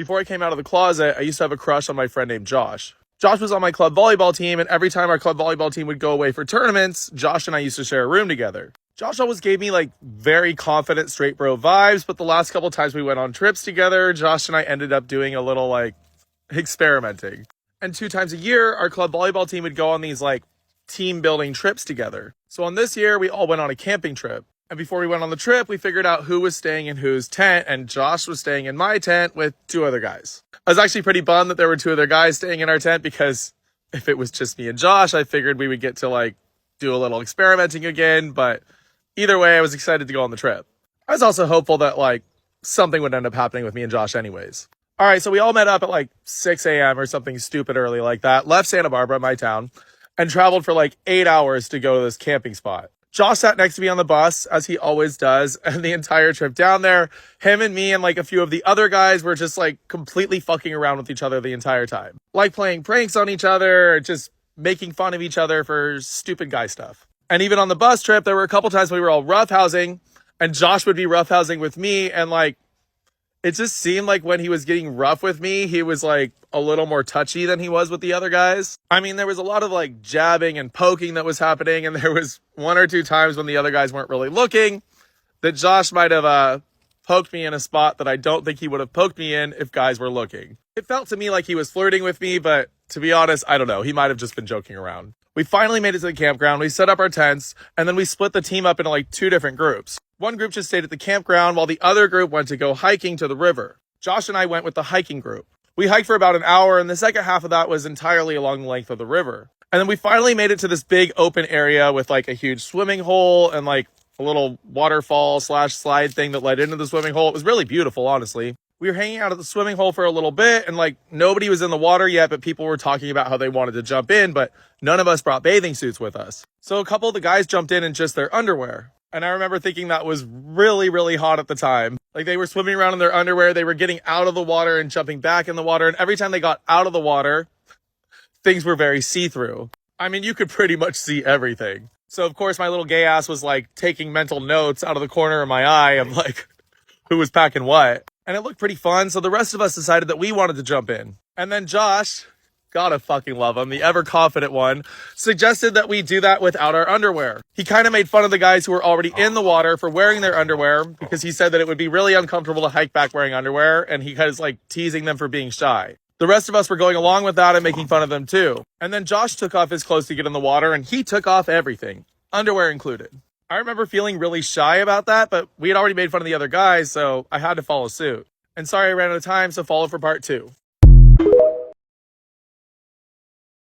Before I came out of the closet, I used to have a crush on my friend named Josh. Josh was on my club volleyball team, and every time our club volleyball team would go away for tournaments, Josh and I used to share a room together. Josh always gave me like very confident straight bro vibes, but the last couple times we went on trips together, Josh and I ended up doing a little like experimenting. And 2 times a year, our club volleyball team would go on these like team building trips together. So on this year, we all went on a camping trip. And before we went on the trip, we figured out who was staying in whose tent, and Josh was staying in my tent with 2 other guys. I was actually pretty bummed that there were 2 other guys staying in our tent, because if it was just me and Josh, I figured we would get to like do a little experimenting again. But either way, I was excited to go on the trip. I was also hopeful that like something would end up happening with me and Josh anyways. All right, so we all met up at like 6 a.m. or something stupid early like that, left Santa Barbara, my town, and traveled for like 8 hours to go to this camping spot. Josh sat next to me on the bus, as he always does, and the entire trip down there, him and me and like a few of the other guys were just like completely fucking around with each other the entire time. Like playing pranks on each other, just making fun of each other for stupid guy stuff. And even on the bus trip, there were a couple times we were all roughhousing, and Josh would be roughhousing with me, and like, it just seemed like when he was getting rough with me, he was like a little more touchy than he was with the other guys. I mean, there was a lot of like jabbing and poking that was happening, and there was 1 or 2 times when the other guys weren't really looking that Josh might have poked me in a spot that I don't think he would have poked me in if guys were looking. It felt to me like he was flirting with me, but to be honest, I don't know. He might have just been joking around. We finally made it to the campground. We set up our tents, and then we split the team up into like 2 different groups. One group just stayed at the campground while the other group went to go hiking to the river. Josh and I went with the hiking group. We hiked for about an hour, and the second half of that was entirely along the length of the river. And then we finally made it to this big open area with like a huge swimming hole and like a little waterfall / slide thing that led into the swimming hole. It was really beautiful, honestly. We were hanging out at the swimming hole for a little bit, and like nobody was in the water yet, but people were talking about how they wanted to jump in, but none of us brought bathing suits with us. So a couple of the guys jumped in just their underwear. And I remember thinking that was really, really hot at the time. Like they were swimming around in their underwear, they were getting out of the water and jumping back in the water, and every time they got out of the water, things were very see-through. I mean, you could pretty much see everything. So of course my little gay ass was like taking mental notes out of the corner of my eye of like who was packing what. And it looked pretty fun, so the rest of us decided that we wanted to jump in. And then Josh, gotta fucking love him, the ever-confident one, suggested that we do that without our underwear. He kind of made fun of the guys who were already in the water for wearing their underwear, because he said that it would be really uncomfortable to hike back wearing underwear, and he was like teasing them for being shy. The rest of us were going along with that and making fun of them too. And then Josh took off his clothes to get in the water, and he took off everything, underwear included. I remember feeling really shy about that, but we had already made fun of the other guys, so I had to follow suit. And sorry I ran out of time, so follow for part 2.